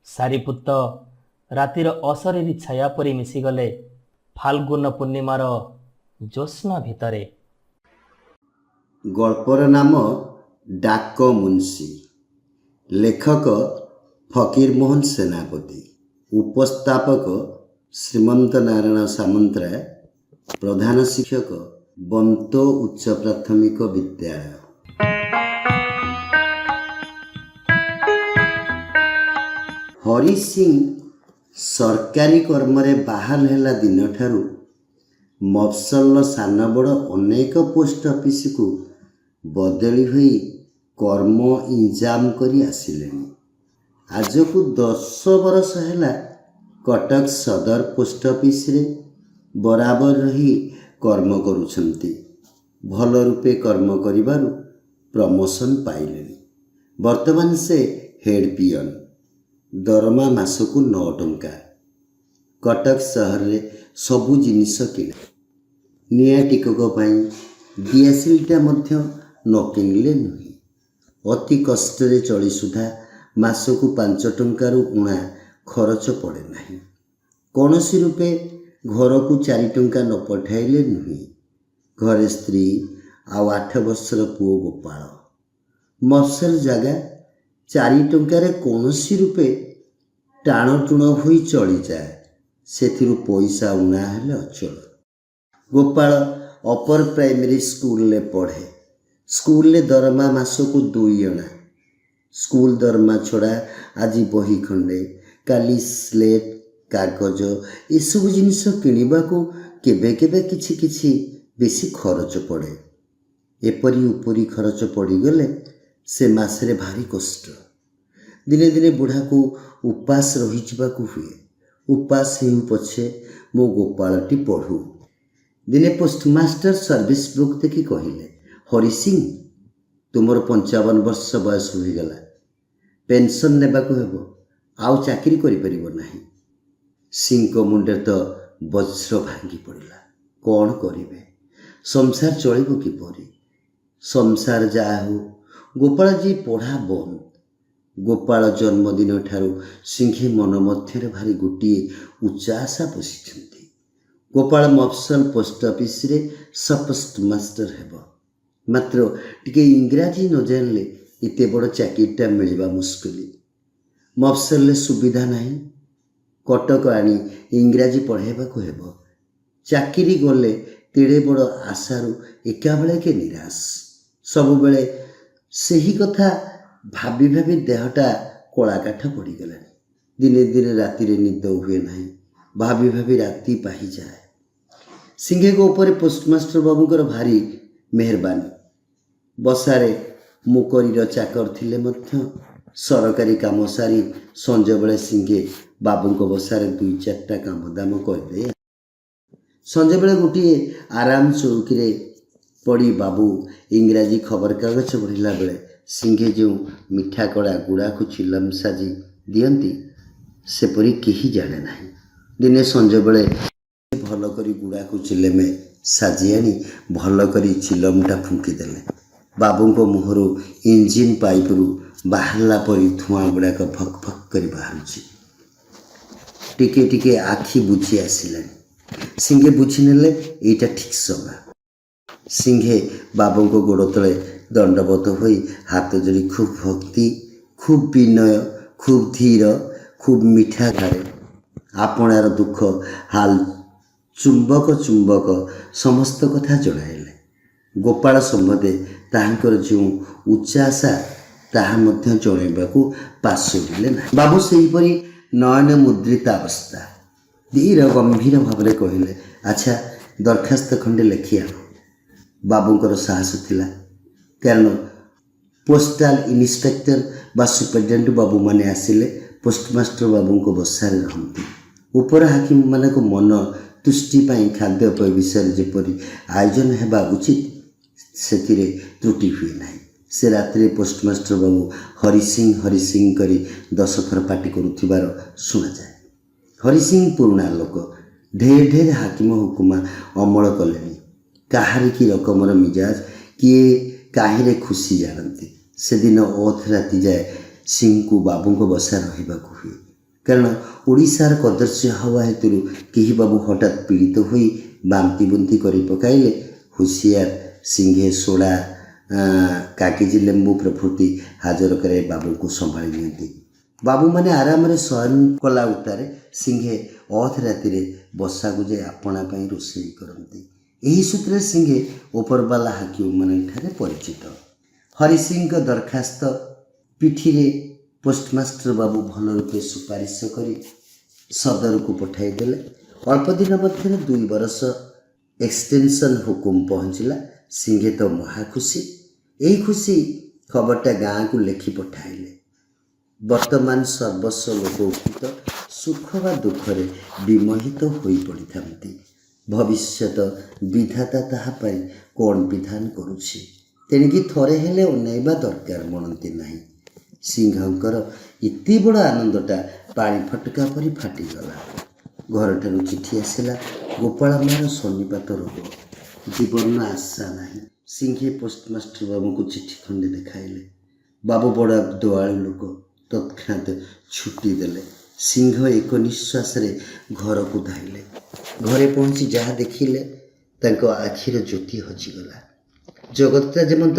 ସାରିପୁତ୍ତ ରାତିର ଅଶରୀରୀ ଛାୟା ପରି ମିଶିଗଲେ ଫାଲ୍ଗୁନ ପୂର୍ଣ୍ଣିମାର ଜ୍ୟୋତ୍ସ୍ନା ଭିତରେ। ଗଳ୍ପର ନାମ ଡାକ ମୁନ୍ସି। ଲେଖକ ଫକୀରମୋହନ ସେନାପତି। ଉପସ୍ଥାପକ ଶ୍ରୀମନ୍ତ ନାରାୟଣ ସାମନ୍ତରାୟ। ପ୍ରଧାନ ଶିକ୍ଷକ ବନ୍ତୋ ଉଚ୍ଚ ପ୍ରାଥମିକ ବିଦ୍ୟାଳୟ। ହରି ସିଂ ସରକାରୀ କର୍ମରେ ବାହାଲ ହେଲା ଦିନଠାରୁ ମଫସଲର ସାନ ବଡ଼ ଅନେକ ପୋଷ୍ଟ ଅଫିସକୁ ବଦଳି ହୋଇ କର୍ମ ଇଞ୍ଜାମ କରି ଆସିଲେଣି। ଆଜକୁ 10 ବର୍ଷ ହେଲା କଟକ ସଦର ପୋଷ୍ଟ ଅଫିସରେ ବରାବର ରହି କର୍ମ କରୁଛନ୍ତି। ଭଲ ରୂପେ କର୍ମ କରିବାରୁ ପ୍ରମୋସନ୍ ପାଇଲେଣି। ବର୍ତ୍ତମାନ ସେ ହେଡ୍ ପିଅନ। ଦରମା ମାସକୁ 9 ଟଙ୍କା। କଟକ ସହରରେ ସବୁ ଜିନିଷ କିଣେ। ନିଆଁ ଟିକକ ପାଇଁ ଦିଆସିଲିଟା ମଧ୍ୟ ନ କିଣିଲେ ନୁହେଁ। ଅତି କଷ୍ଟରେ ଚଳି ସୁଦ୍ଧା ମାସକୁ 5 ଟଙ୍କାରୁ ଊଣା ଖରଚ ପଡ଼େ ନାହିଁ। କୌଣସି ରୂପେ ଘରକୁ 4 ଟଙ୍କା ନ ପଠାଇଲେ ନୁହେଁ। ଘରେ ସ୍ତ୍ରୀ ଆଉ 8 ବର୍ଷର ପୁଅ ଗୋପାଳ। ମଫସଲ ଜାଗା 4 ଟଙ୍କାରେ କୌଣସି ରୂପେ ଟାଣଟୁଣ ହୋଇ ଚଳିଯାଏ। ସେଥିରୁ ପଇସା ଊଣା ହେଲେ ଅଚଳ। ଗୋପାଳ ଅପର ପ୍ରାଇମେରୀ ସ୍କୁଲରେ ପଢ଼େ। ସ୍କୁଲରେ ଦରମା ମାସକୁ 2 ଅଣା। ସ୍କୁଲ ଦରମା ଛଡ଼ା ଆଜି ବହି ଖଣ୍ଡେ, କାଲି ସ୍ଲେଟ, କାଗଜ ଏସବୁ ଜିନିଷ କିଣିବାକୁ କେବେ କେବେ କିଛି ବେଶୀ ଖରଚ ପଡ଼େ। ଏପରି ଉପରି ଖରଚ ପଡ଼ିଗଲେ ସେ ମାସରେ ଭାରି କଷ୍ଟ। ଦିନେ ଦିନେ ବୁଢ଼ାକୁ ଉପାସ ରହିଯିବାକୁ ହୁଏ। ଉପାସ ହେଉ ପଛେ ମୋ ଗୋପାଳଟି ପଢ଼ୁ। ଦିନେ ପୋଷ୍ଟମାଷ୍ଟର ସର୍ଭିସ ବୁକ୍ ଦେଖି କହିଲେ, ହରି ସିଂ, ତୁମର 55 ବର୍ଷ ବୟସ ହୋଇଗଲା। ପେନସନ୍ ନେବାକୁ ହେବ, ଆଉ ଚାକିରି କରିପାରିବ ନାହିଁ। ସିଂଙ୍କ ମୁଣ୍ଡରେ ତ ବଜ୍ର ଭାଙ୍ଗି ପଡ଼ିଲା। କ'ଣ କରିବେ? ସଂସାର ଚଳିବ କିପରି? ସଂସାର ଯାହା ହେଉ, ଗୋପାଳଜୀ ପଢ଼ା ବନ୍ଦ। ଗୋପାଳ ଜନ୍ମଦିନ ଠାରୁ ସିଂହେ ମନ ମଧ୍ୟରେ ଭାରି ଗୋଟିଏ ଉଚ୍ଚ ଆଶା ପୋଷିଛନ୍ତି। ଗୋପାଳ ମଫସଲ ପୋଷ୍ଟ ଅଫିସରେ ସବପୋଷ୍ଟ ମାଷ୍ଟର ହେବ। ମାତ୍ର ଟିକେ ଇଂରାଜୀ ନ ଜାଣିଲେ ଏତେ ବଡ଼ ଚାକିରିଟା ମିଳିବା ମୁସ୍କିଲ। ମଫସଲରେ ସୁବିଧା ନାହିଁ। କଟକ ଆଣି ଇଂରାଜୀ ପଢ଼ାଇବାକୁ ହେବ। ଚାକିରି ଗଲେ ତେଡ଼େ ବଡ଼ ଆଶାରୁ ଏକାବେଳକେ ନିରାଶ। ସବୁବେଳେ ସେହି କଥା ଭାବି ଭାବି ଦେହଟା କଳାକାଠ ପଡ଼ିଗଲାଣି। ଦିନେ ଦିନେ ରାତିରେ ନିଦ ହୁଏ ନାହିଁ। ଭାବି ଭାବି ରାତି ପାହିଯାଏ। ସିଂହେଙ୍କ ଉପରେ ପୋଷ୍ଟମାଷ୍ଟର ବାବୁଙ୍କର ଭାରି ମେହରବାନୀ। ବସାରେ ମୁକରିର ଚାକର ଥିଲେ ମଧ୍ୟ ସରକାରୀ କାମ ସାରି ସଞ୍ଜବେଳେ ସିଂହେ ବାବୁଙ୍କ ବସାରେ 2-4ଟା କାମ ଦାମ କରିଦେଇ ସଞ୍ଜବେଳେ ଗୋଟିଏ ଆରାମ ଚୌକିରେ ପଡ଼ି ବାବୁ ଇଂରାଜୀ ଖବରକାଗଜ ପଢ଼ିଲା ବେଳେ ସିଂହେ ଯେଉଁ ମିଠା କଡ଼ା ଗୁଡ଼ାକୁ ଚିଲମ ସାଜି ଦିଅନ୍ତି, ସେପରି କେହି ଜାଣେ ନାହିଁ। ଦିନେ ସଞ୍ଜବେଳେ ଭଲ କରି ଗୁଡ଼ାକୁ ଚିଲେମେ ସାଜି ଆଣି ଭଲ କରି ଚିଲମଟା ଫୁଙ୍କିଦେଲେ। ବାବୁଙ୍କ ମୁହଁରୁ ଇଞ୍ଜିନ ପାଇପରୁ ବାହାରିଲା ପରି ଧୂଆଁ ଗୁଡ଼ାକ ଭକ୍ ଭକ୍ କରି ବାହାରୁଛି। ଟିକେ ଟିକେ ଆଖି ବୁଜି ଆସିଲାଣି। ସିଂହେ ବୁଝିନେଲେ ଏଇଟା ଠିକ୍ ସମୟ। ସିଂହେ ବାବୁଙ୍କ ଗୋଡ଼ ତଳେ ଦଣ୍ଡବତ ହୋଇ ହାତ ଯୋଡ଼ି ଖୁବ୍ ଭକ୍ତି, ଖୁବ୍ ବିନୟ, ଖୁବ୍ ଧୀର, ଖୁବ୍ ମିଠା ଧାରେ ଆପଣାର ଦୁଃଖ ହାଲ ଚୁମ୍ବକ ସମସ୍ତ କଥା ଜଣାଇଲେ। ଗୋପାଳ ସମ୍ବନ୍ଧେ ତାହାଙ୍କର ଯେଉଁ ଉଚ୍ଚ ଆଶା ତାହା ମଧ୍ୟ ଜଣାଇବାକୁ ପାସୋରିଲେ ନାହିଁ। ବାବୁ ସେହିପରି ନୟନ ମୁଦ୍ରିତ ଅବସ୍ଥା ଧୀର ଗମ୍ଭୀର ଭାବରେ କହିଲେ, ଆଚ୍ଛା, ଦରଖାସ୍ତ ଖଣ୍ଡେ ଲେଖି ଆଣ। ବାବୁଙ୍କର ସାହସ ଥିଲା। କାରଣ ପୋଷ୍ଟାଲ ଇନ୍ସପେକ୍ଟର ବା ସୁପରିଟେଣ୍ଡେଣ୍ଟ ବାବୁମାନେ ଆସିଲେ ପୋଷ୍ଟମାଷ୍ଟର ବାବୁଙ୍କ ବସାରେ ରହନ୍ତି। ଉପର ହାକିମମାନଙ୍କ ମନ ତୁଷ୍ଟି ପାଇଁ ଖାଦ୍ୟପେୟ ବିଷୟରେ ଯେପରି ଆୟୋଜନ ହେବା ଉଚିତ, ସେଥିରେ ତ୍ରୁଟି ହୁଏ ନାହିଁ। ସେ ରାତିରେ ପୋଷ୍ଟମାଷ୍ଟର ବାବୁ ହରି ସିଂ କରି 10 ଥର ପାଟି କରୁଥିବାର ଶୁଣାଯାଏ। ହରି ସିଂ ପୁରୁଣା ଲୋକ। ଢେର ହାକିମ ହୁକୁମା ଅମଳ କଲେଣି। କାହାରି କି ରକମର ମିଜାଜ, କିଏ କାହିଁରେ ଖୁସି ଜାଣନ୍ତି। ସେଦିନ ଅଧ ରାତି ଯାଏ ସିଂଙ୍କୁ ବାବୁଙ୍କ ବସା ରହିବାକୁ ହୁଏ। କାରଣ ଓଡ଼ିଶାର କଦର୍ଯ୍ୟ ହେବା ହେତୁରୁ କେହି ବାବୁ ହଠାତ୍ ପୀଡ଼ିତ ହୋଇ ବାନ୍ତି ବୁନ୍ତି କରି ପକାଇଲେ ହୁସିଆର ସିଂହେ ସୋଡ଼ା, କାଗଜି ଲେମ୍ବୁ ପ୍ରଭୃତି ହାଜର କରାଇ ବାବୁଙ୍କୁ ସମ୍ଭାଳି ନିଅନ୍ତି। ବାବୁମାନେ ଆରାମରେ ଶୟନ କଲା ଉତ୍ତାରେ ସିଂହେ ଅଧ ରାତିରେ ବସାକୁ ଯାଇ ଆପଣା ପାଇଁ ରୋଷେଇ କରନ୍ତି। ଏହି ସୂତ୍ରରେ ସିଂହେ ଉପରବାଲା ହାକିମମାନଙ୍କଠାରେ ପରିଚିତ। ହରି ସିଂଙ୍କ ଦରଖାସ୍ତ ପିଠିରେ ପୋଷ୍ଟମାଷ୍ଟର ବାବୁ ଭଲ ରୂପେ ସୁପାରିଶ କରି ସଦରକୁ ପଠାଇଦେଲେ। ଅଳ୍ପ ଦିନ ମଧ୍ୟରେ 2 ବରଷ ଏକ୍ସଟେନସନ୍ ହୁକୁମ ପହଞ୍ଚିଲା। ସିଂହେ ତ ମହା ଖୁସି। ଏହି ଖୁସି ଖବରଟା ଗାଁକୁ ଲେଖି ପଠାଇଲେ। ବର୍ତ୍ତମାନ ସର୍ବସ୍ୱ ଲୋକ ଉଠିତ ସୁଖ ବା ଦୁଃଖରେ ବିମୋହିତ ହୋଇ ପଡ଼ିଥାନ୍ତି। ଭବିଷ୍ୟତ ବିଧାତା ତାହା ପାଇଁ କ'ଣ ବିଧାନ କରୁଛି। ତେଣିକି ଥରେ ହେଲେ ଅନାଇବା ଦରକାର ମଣନ୍ତି ନାହିଁ। ସିଂହଙ୍କର ଏତେ ବଡ଼ ଆନନ୍ଦଟା ପାଣି ଫଟକା ପରି ଫାଟିଗଲା। ଘରଠାରୁ ଚିଠି ଆସିଲା, ଗୋପାଳ ମାର ଶନିପାତ ରୋଗ, ଜୀବନର ଆଶା ନାହିଁ। ସିଂହେ ପୋଷ୍ଟମାଷ୍ଟର ବାବୁଙ୍କୁ ଚିଠି ଖଣ୍ଡେ ଦେଖାଇଲେ। ବାବୁ ବଡ଼ ଦୟାଳୁ ଲୋକ, ତତ୍କ୍ଷଣାତ୍ ଛୁଟି ଦେଲେ। ସିଂହ ଏକ ନିଶ୍ୱାସରେ ଘରକୁ ଧାଇଁଲେ। ଘରେ ପହଞ୍ଚି ଯାହା ଦେଖିଲେ ତାଙ୍କ ଆଖିର ଜ୍ୟୋତି ହଜିଗଲା। ଜଗତଟା ଯେମନ୍ତ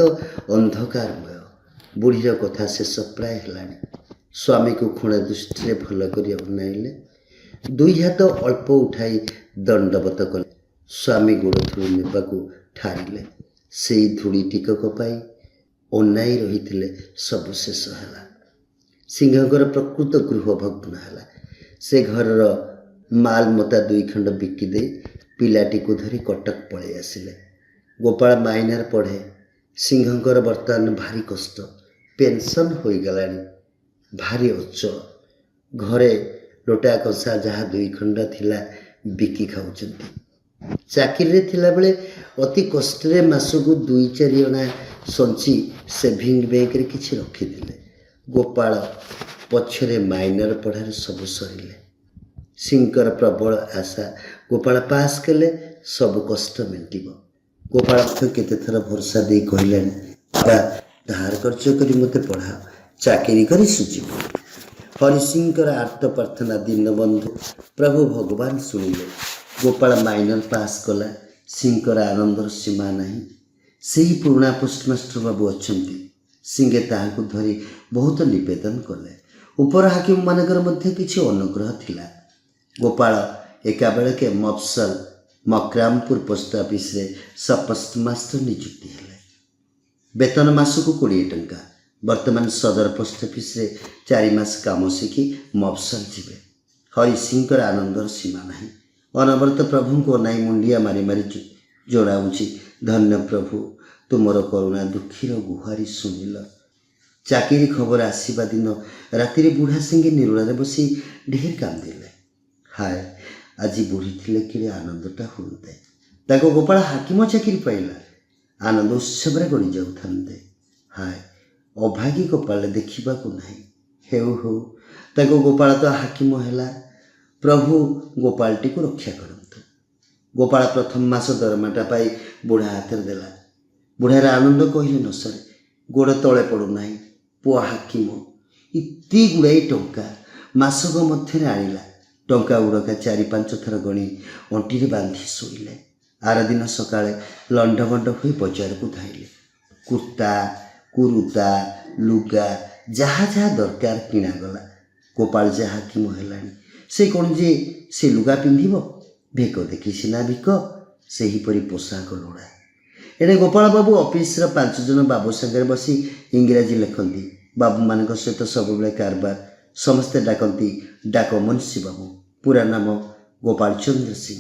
ଅନ୍ଧକାରମୟ। ବୁଢ଼ୀର କଥା ଶେଷ ପ୍ରାୟ ହେଲାଣି। ସ୍ୱାମୀକୁ ଖୁଣା ଦୃଷ୍ଟିରେ ଭଲ କରି ଅନାଇଲେ। ଦୁଇ ହାତ ଅଳ୍ପ ଉଠାଇ ଦଣ୍ଡବତ କଲେ। ସ୍ୱାମୀ ଗୋଡ଼ ଧୂଳି ନେବାକୁ ଠାରିଲେ। ସେଇ ଧୂଳି ଟିକକ ପାଇ ଅନାଇ ରହିଥିଲେ। ସବୁ ଶେଷ ହେଲା। ସିଂହଙ୍କର ପ୍ରକୃତ ଗୃହ ଭଗ୍ନ ହେଲା। ସେ ଘରର ମାଲମତା 2 ଖଣ୍ଡ ବିକିଦେଇ ପିଲାଟିକୁ ଧରି କଟକ ପଳାଇ ଆସିଲେ। ଗୋପାଳ ମାଇନାର ପଢ଼େ। ସିଂହଙ୍କର ବର୍ତ୍ତମାନ ଭାରି କଷ୍ଟ। ପେନ୍ସନ୍ ହୋଇଗଲାଣି। ଭାରି ଅଚଳ। ଘରେ ଲୋଟା କଂସା ଯାହା 2 ଖଣ୍ଡ ଥିଲା ବିକି ଖାଉଛନ୍ତି। ଚାକିରିରେ ଥିଲାବେଳେ ଅତି କଷ୍ଟରେ ମାସକୁ 2-4 ଅଣା ସଞ୍ଚି ସେଭିଂ ବ୍ୟାଙ୍କରେ କିଛି ରଖିଥିଲେ। ଗୋପାଳ ପଛରେ ମାଇନର ପଢ଼ାରେ ସବୁ ସରିଲେ। ସିଂହଙ୍କର ପ୍ରବଳ ଆଶା, ଗୋପାଳ ପାସ୍ କଲେ ସବୁ କଷ୍ଟ ମେଣ୍ଟିବ। ଗୋପାଳ କେତେଥର ଭରସା ଦେଇ କହିଲେଣି, ବାପା ଧାର ଖର୍ଚ୍ଚ କରି ମୋତେ ପଢ଼ାଅ, ଚାକିରି କରି ସୁଝିବ। ହରିସିଂଙ୍କର ଆର୍ତ ପ୍ରାର୍ଥନା ଦୀନବନ୍ଧୁ ପ୍ରଭୁ ଭଗବାନ ଶୁଣିଲେ। ଗୋପାଳ ମାଇନର ପାସ୍ କଲା। ସିଂହଙ୍କର ଆନନ୍ଦର ସୀମା ନାହିଁ। ସେହି ପୁରୁଣା ପୋଷ୍ଟମାଷ୍ଟର ବାବୁ ଅଛନ୍ତି। ସିଂହେ ତାହାଙ୍କୁ ଧରି ବହୁତ ନିବେଦନ କଲେ। ଉପର ହାକିମମାନଙ୍କର ମଧ୍ୟ କିଛି ଅନୁଗ୍ରହ ଥିଲା। ଗୋପାଳ ଏକାବେଳକେ ମଫସଲ ମକ୍ରାମପୁର ପୋଷ୍ଟ ଅଫିସରେ ସବପୋଷ୍ଟମାଷ୍ଟର ନିଯୁକ୍ତି ହେଲେ। ବେତନ ମାସକୁ 20 ଟଙ୍କା। ବର୍ତ୍ତମାନ ସଦର ପୋଷ୍ଟ ଅଫିସରେ 4 ମାସ କାମ ଶିଖି ମଫସଲ ଯିବେ। ହରିସିଂଙ୍କର ଆନନ୍ଦର ସୀମା ନାହିଁ। ଅନବରତ ପ୍ରଭୁଙ୍କୁ ଅନାଇ ମୁଣ୍ଡିଆ ମାରି ମାରି ଜଣାଉଛି, ଧନ୍ୟ ପ୍ରଭୁ, ତୁମର କରୁଣା ଦୁଃଖୀର ଗୁହାରି ଶୁଣିଲ। ଚାକିରି ଖବର ଆସିବା ଦିନ ରାତିରେ ବୁଢ଼ା ସିଂହେ ନିରୋଳାରେ ବସି ଢେର କାନ୍ଦିଲେ। ହାୟ, ଆଜି ବୁଢ଼ୀ ଥିଲେ କିରେ ଆନନ୍ଦଟା ହୁଅନ୍ତେ। ତାଙ୍କ ଗୋପାଳ ହାକିମ ଚାକିରି ପାଇଲା। ଆନନ୍ଦ ଉତ୍ସବରେ ଗଡ଼ି ଯାଉଥାନ୍ତେ। ହାୟ, ଅଭାଗୀ ଗୋପାଳରେ ଦେଖିବାକୁ ନାହିଁ। ହେଉ ହେଉ, ତାଙ୍କ ଗୋପାଳ ତ ହାକିମ ହେଲା। ପ୍ରଭୁ ଗୋପାଳଟିକୁ ରକ୍ଷା କରନ୍ତୁ। ଗୋପାଳ ପ୍ରଥମ ମାସ ଦରମାଟା ପାଇ ବୁଢ଼ା ହାତରେ ଦେଲା। ବୁଢ଼ାର ଆନନ୍ଦ କହିଲେ ନ ସରେ। ଗୋଡ଼ ତଳେ ପଡ଼ୁନାହିଁ। ପୁଅ ହାକିମ। ଏତେ ଗୁଡ଼ାଏ ଟଙ୍କା ମାସକ ମଧ୍ୟରେ ଆଣିଲା। ଟଙ୍କା ଗୁଡ଼କା 4-5 ଥର ଗଣି ଅଣ୍ଟିରେ ବାନ୍ଧି ଶୋଇଲେ। ଆର ଦିନ ସକାଳେ ଲଣ୍ଡଭଣ୍ଡ ହୋଇ ବଜାରକୁ ଧାଇଁଲେ। କୁର୍ତ୍ତା, କୁରୁତା, ଲୁଗା ଯାହା ଯାହା ଦରକାର କିଣାଗଲା। ଗୋପାଳ ଯେ ହାକିମ ହେଲାଣି, ସେ କ'ଣ ଯେ ସେ ଲୁଗା ପିନ୍ଧିବ? ଭିକ ଦେଖି ସିନା ଭିକ, ସେହିପରି ପୋଷାକ ଲୋଡ଼ା। ଏଣେ ଗୋପାଳ ବାବୁ ଅଫିସର 5 ଜଣ ବାବୁ ସାଙ୍ଗରେ ବସି ଇଂରାଜୀ ଲେଖନ୍ତି। ବାବୁମାନଙ୍କ ସହିତ ସବୁବେଳେ କାରବାର। ସମସ୍ତେ ଡାକନ୍ତି ଡାକ ମୁନ୍ସି ବାବୁ। ପୁରା ନାମ ଗୋପାଳ ଚନ୍ଦ୍ର ସିଂ।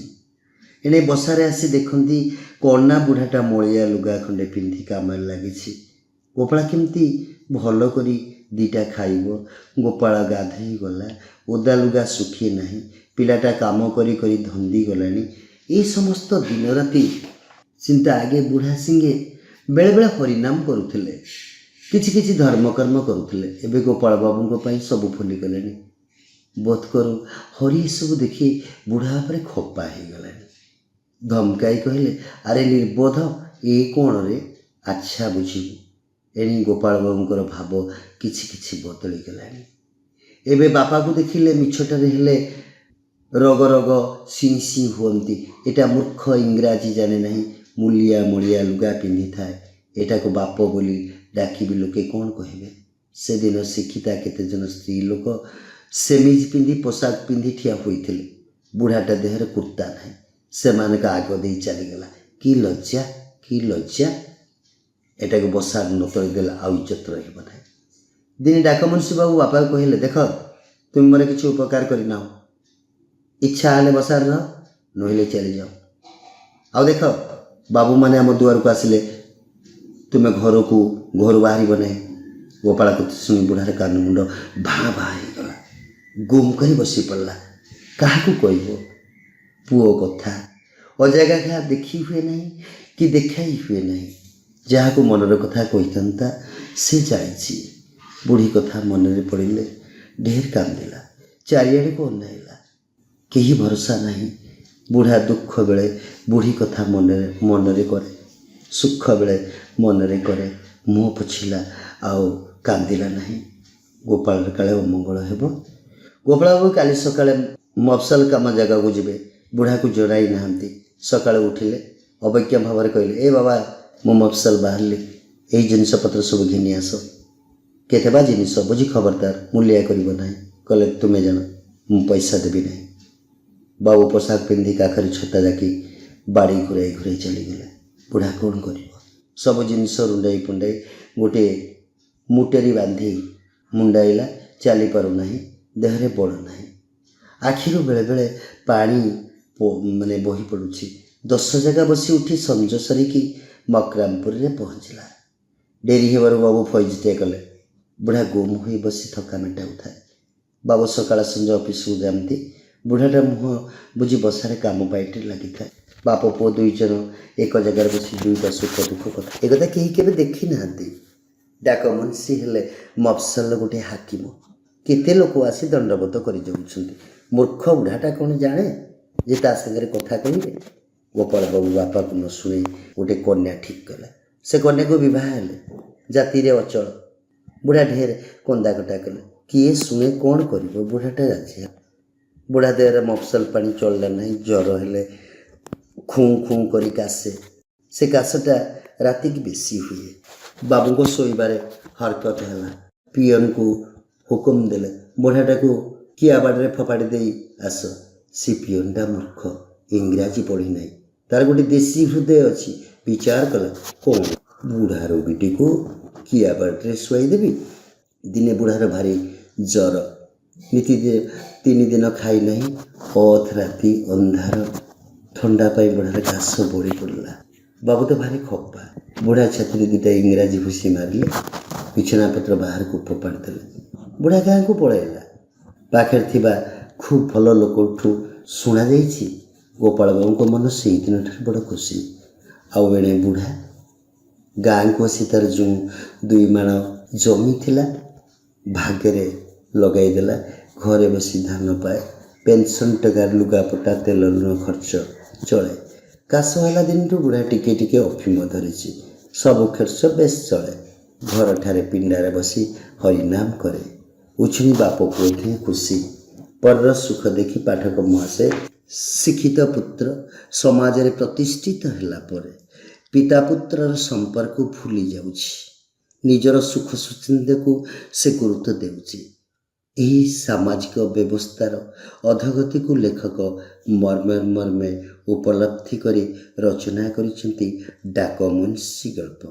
ଏଣେ ବସାରେ ଆସି ଦେଖନ୍ତି କ'ଣ ନା ବୁଢ଼ାଟା ମଳିଆ ଲୁଗା ଖଣ୍ଡେ ପିନ୍ଧି କାମରେ ଲାଗିଛି। ଗୋପାଳ କେମିତି ଭଲ କରି 2ଟା ଖାଇବ। ଗୋପାଳ ଗାଧୋଇ ଗଲା। ଓଦା ଲୁଗା ଶୁଖେ ନାହିଁ। ପିଲାଟା କାମ କରି କରି ଧନ୍ଦି ଗଲାଣି। ଏ ସମସ୍ତ ଦିନ ରାତି ଚିନ୍ତା। ଆଗେ ବୁଢ଼ା ସିଂହେ ବେଳେବେଳେ ହରିନାମ କରୁଥିଲେ, କିଛି କିଛି ଧର୍ମକର୍ମ କରୁଥିଲେ। ଏବେ ଗୋପାଳ ବାବୁଙ୍କ ପାଇଁ ସବୁ ଭୁଲିଗଲେଣି। ବୋଧ କରୁ ହରି ଏସବୁ ଦେଖି ବୁଢ଼ା ଉପରେ ଖପା ହେଇଗଲାଣି। ଧମକାଇ କହିଲେ, ଆରେ ନିର୍ବୋଧ, ଏ କ'ଣ ରେ? ଆଚ୍ଛା ବୁଝିବୁ। ଏଣି ଗୋପାଳ ବାବୁଙ୍କର ଭାବ କିଛି କିଛି ବଦଳିଗଲାଣି। ଏବେ ବାପାକୁ ଦେଖିଲେ ମିଛଟାରେ ହେଲେ ରଗ ରଗ ସିଂ ସିଂ ହୁଅନ୍ତି। ଏଟା ମୂର୍ଖ, ଇଂରାଜୀ ଜାଣେ ନାହିଁ, ମୂଲିଆ ମଳିଆ ଲୁଗା ପିନ୍ଧିଥାଏ। ଏଟାକୁ ବାପ ବୋଲି ଡାକିବି ଲୋକେ କ'ଣ କହିବେ? ସେଦିନ ଶିକ୍ଷିତା କେତେଜଣ ସ୍ତ୍ରୀ ଲୋକ ସେମିଜ ପିନ୍ଧି ପୋଷାକ ପିନ୍ଧି ଠିଆ ହୋଇଥିଲେ। ବୁଢ଼ାଟା ଦେହରେ କୁର୍ତ୍ତା ନାହିଁ। ସେମାନଙ୍କ ଆଗ ଦେଇ ଚାଲିଗଲା। କି ଲଜ୍ଜା, କି ଲଜ୍ଜା! ଏଟାକୁ ବସାର ନ ତଳିଦେଲେ ଆଉ ଇଜ୍ଜତ ରହିବ ନାହିଁ। ଦିନେ ଡାକମୁନ୍ସି ବାବୁ ବାପାକୁ କହିଲେ, ଦେଖ, ତୁମେ ମୋର କିଛି ଉପକାର କରିନାହ। ଇଚ୍ଛା ହେଲେ ବସାର ରହ, ନହେଲେ ଚାଲିଯାଅ। ଆଉ ଦେଖ, ବାବୁମାନେ ଆମ ଦୁଆରକୁ ଆସିଲେ ତୁମେ ଘରୁ ବାହାରିବ ନାହିଁ। ଗୋପାଳ କଥା ଶୁଣି ବୁଢ଼ାର କାନ ମୁଣ୍ଡ ଭାଁ ଭାଁ ହେଇଗଲା। ଗୁମ୍ କରି ବସି ପଡ଼ିଲା। କାହାକୁ କହିବ? ପୁଅ କଥା ଅଜାଗା ଦେଖି ହୁଏ ନାହିଁ କି ଦେଖା ହିଁ ହୁଏ ନାହିଁ। ଯାହାକୁ ମନର କଥା କହିଥାନ୍ତା ସେ ଯାଇଛି। ବୁଢ଼ୀ କଥା ମନରେ ପଡ଼ିଲେ ଢେର କାନ୍ଦିଲା। ଚାରିଆଡ଼କୁ ଅନାଇଲା। କେହି ଭରସା ନାହିଁ। ବୁଢ଼ା ଦୁଃଖ ବେଳେ ବୁଢ଼ୀ କଥା ମନରେ କରେ, ସୁଖ ବେଳେ ମନରେ କରେ। ମୁହଁ ପୋଛିଲା ଆଉ କାନ୍ଦିଲା ନାହିଁ। ଗୋପାଳର କାଳେ ଅମଙ୍ଗଳ ହେବ। ଗୋପାଳବାବୁ କାଲି ସକାଳେ ମଫସଲ କାମ ଜାଗାକୁ ଯିବେ। ବୁଢ଼ାକୁ ଜଣାଇ ନାହାନ୍ତି। ସକାଳେ ଉଠିଲେ ଅବଜ୍ଞା ଭାବରେ କହିଲେ, ଏ ବାବା, ମୁଁ ମଫସଲ ବାହାରିଲି, ଏଇ ଜିନିଷପତ୍ର ସବୁ ଘିନି ଆସ। କେତେ ବା ଜିନିଷ ବୁଝି ଖବରଦାର, ମୂଲିଆ କରିବ ନାହିଁ। କହିଲେ, ତୁମେ ଜାଣ, ମୁଁ ପଇସା ଦେବି ନାହିଁ। ବାବୁ ପୋଷାକ ପିନ୍ଧି କାଖରେ ଛତା ଯାକି ବାଡ଼ି ଘୁରାଇ ଚାଲିଗଲେ। ବୁଢ଼ା କ'ଣ କରିବ? ସବୁ ଜିନିଷ ରୁଣ୍ଡାଇ ପୁଣ୍ଡାଇ ଗୋଟିଏ ମୁଟେରି ବାନ୍ଧି ମୁଣ୍ଡାଇଲା। ଚାଲିପାରୁନାହିଁ। ଦେହରେ ବଳ ନାହିଁ। ଆଖିରୁ ବେଳେବେଳେ ପାଣି ବହି ପଡ଼ୁଛି। 10 ଜାଗା ବସି ଉଠି ସଞ୍ଜ ସରିକି ମକରାମପୁରରେ ପହଞ୍ଚିଲା। ଡେରି ହେବାରୁ ବାବୁ ଫଇଜଟିଏ କଲେ। ବୁଢ଼ା ଗୁମ୍ ହୋଇ ବସି ଥକା ମେଣ୍ଟାଉଥାଏ। ବାବୁ ସକାଳ ସଞ୍ଜ ଅଫିସକୁ ଯାଆନ୍ତି। ବୁଢ଼ାଟା ମୁହଁ ବୁଝି ବସାରେ କାମ ପାଇଟି ଲାଗିଥାଏ। ବାପ ପୁଅ 2 ଜଣ ଏକ ଜାଗାରେ ବସି ଦୁଇଟା ସୁଖ ଦୁଃଖ କଥା। ଏକଥା କେହି କେବେ ଦେଖି ନାହାନ୍ତି। ଡାକ ମୁନ୍ସି ହେଲେ ମଫସଲର ଗୋଟିଏ ହାକିମ। କେତେ ଲୋକ ଆସି ଦଣ୍ଡବତ କରିଯାଉଛନ୍ତି। ମୂର୍ଖ ବୁଢ଼ାଟା କ'ଣ ଜାଣେ ଯେ ତା ସାଙ୍ଗରେ କଥା କହିବେ? ଗୋପାଳ ବାବୁ ବାପାକୁ ନ ଶୁଣି ଗୋଟେ କନ୍ୟା ଠିକ୍ କଲା। ସେ କନ୍ୟାକୁ ବିବାହ ହେଲେ। ଜାତିରେ ଅଚଳ। ବୁଢ଼ା ଢେର କନ୍ଦାକଟା କଲେ। କିଏ ଶୁଣେ, କ'ଣ କରିବ? ବୁଢ଼ାଟା ରାଜି ହେଲା। ବୁଢ଼ା ଦେହରେ ମଫସଲ ପାଣି ଚଳିଲା ନାହିଁ। ଜ୍ୱର ହେଲେ ଖୁଁ ଖୁଁ କରି କାଶେ। ସେ କାଶଟା ରାତିକି ବେଶୀ ହୁଏ। ବାବୁଙ୍କ ଶୋଇବାରେ ହରକତ ହେଲା। ପିଅନକୁ ହୁକୁମ ଦେଲେ, ବୁଢ଼ାଟାକୁ କିଆ ବାଡ଼ିରେ ଫୋପାଡ଼ି ଦେଇ ଆସ। ସେ ପିଅନଟା ମୂର୍ଖ, ଇଂରାଜୀ ପଢ଼ି ନାହିଁ। ତାର ଗୋଟେ ଦେଶୀ ହୃଦୟ ଅଛି। ବିଚାର କଲା, କ'ଣ ବୁଢ଼ା ରୋଗୀଟିକୁ କିଆ ବାଡ଼ିରେ ଶୁଆଇ ଦେବି? ଦିନେ ବୁଢ଼ାର ଭାରି ଜ୍ୱର। 3 ଦିନ ଖାଇ ନାହିଁ। ଅଧ ରାତି ଅନ୍ଧାର। ଥଣ୍ଡା ପାଇଁ ବୁଢ଼ାର କାଶ ବଢ଼ି ପଡ଼ିଲା। ବାବୁ ତ ଭାରି ଖପା। ବୁଢ଼ା ଛାତିରେ 2ଟା ଇଂରାଜୀ ଭୁସି ମାରିଲେ। ବିଛଣାପତ୍ର ବାହାରକୁ ଫୋପାଡ଼ି ଦେଲେ। ବୁଢ଼ା ଗାଁକୁ ପଳାଇଲା। ପାଖରେ ଥିବା ଖୁବ୍ ଭଲ ଲୋକଠୁ ଶୁଣାଯାଇଛି ଗୋପାଳ ବାବୁଙ୍କ ମନ ସେଇଦିନଠାରୁ ବଡ଼ ଖୁସି। ଆଉ ଏଣେ ବୁଢ଼ା ଗାଁକୁ ଆସି ତାର ଯେଉଁ 2 ମାଣ ଜମି ଥିଲା ଭାଗରେ ଲଗାଇ ଦେଲା। ଘରେ ବସି ଧାନ ପାଏ। ପେନ୍ସନ୍ ଟଙ୍କାରେ ଲୁଗାପଟା ତେଲ ଲୁଣ ଖର୍ଚ୍ଚ ଚଳେ। କାଶ ହେଲା ଦିନଠୁ ବୁଢ଼ା ଟିକେ ଟିକେ ଅଫିମ ଧରିଛି। ସବୁ ଖର୍ଚ୍ଚ ବେଶ ଚଳେ। ଘରଠାରେ ପିଣ୍ଡାରେ ବସି ହରିନାମ କରେ। ଉଛୁଣି ବାପ ପୁଅ ଦିହେଁ ଖୁସି। ପରର ସୁଖ ଦେଖି ପାଠକ ମହାଶୟ ଶିକ୍ଷିତ ପୁତ୍ର ସମାଜରେ ପ୍ରତିଷ୍ଠିତ ହେଲା ପରେ ପିତା ପୁତ୍ରର ସମ୍ପର୍କ ଭୁଲି ଯାଉଛି। ନିଜର ସୁଖ ସୁଚିନ୍ତାକୁ ସେ ଗୁରୁତ୍ୱ ଦେଉଛି। ଏହି ସାମାଜିକ ବ୍ୟବସ୍ଥାର ଅଧୋଗତିକୁ ଲେଖକ ମର୍ମେ ଉପଲବ୍ଧି କରି ରଚନା କରିଛନ୍ତି ଡାକ ମୁନ୍ସି ଗଳ୍ପ।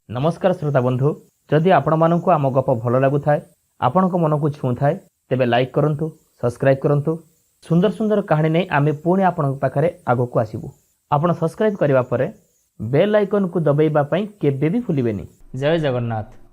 ନମସ୍କାର ଶ୍ରୋତା ବନ୍ଧୁ, ଯଦି ଆପଣମାନଙ୍କୁ ଆମ ଗପ ଭଲ ଲାଗୁଥାଏ, ଆପଣଙ୍କ ମନକୁ ଛୁଉଁଥାଏ, ତେବେ ଲାଇକ୍ କରନ୍ତୁ, ସବସ୍କ୍ରାଇବ୍ କରନ୍ତୁ। ସୁନ୍ଦର ସୁନ୍ଦର କାହାଣୀ ନେଇ ଆମେ ପୁଣି ଆପଣଙ୍କ ପାଖରେ ଆଗକୁ ଆସିବୁ। ଆପଣ ସବସ୍କ୍ରାଇବ୍ କରିବା ପରେ ବେଲ୍ ଆଇକନ୍କୁ ଦବାଇବା ପାଇଁ କେବେ ବି ଭୁଲିବେନି। ଜୟ ଜଗନ୍ନାଥ।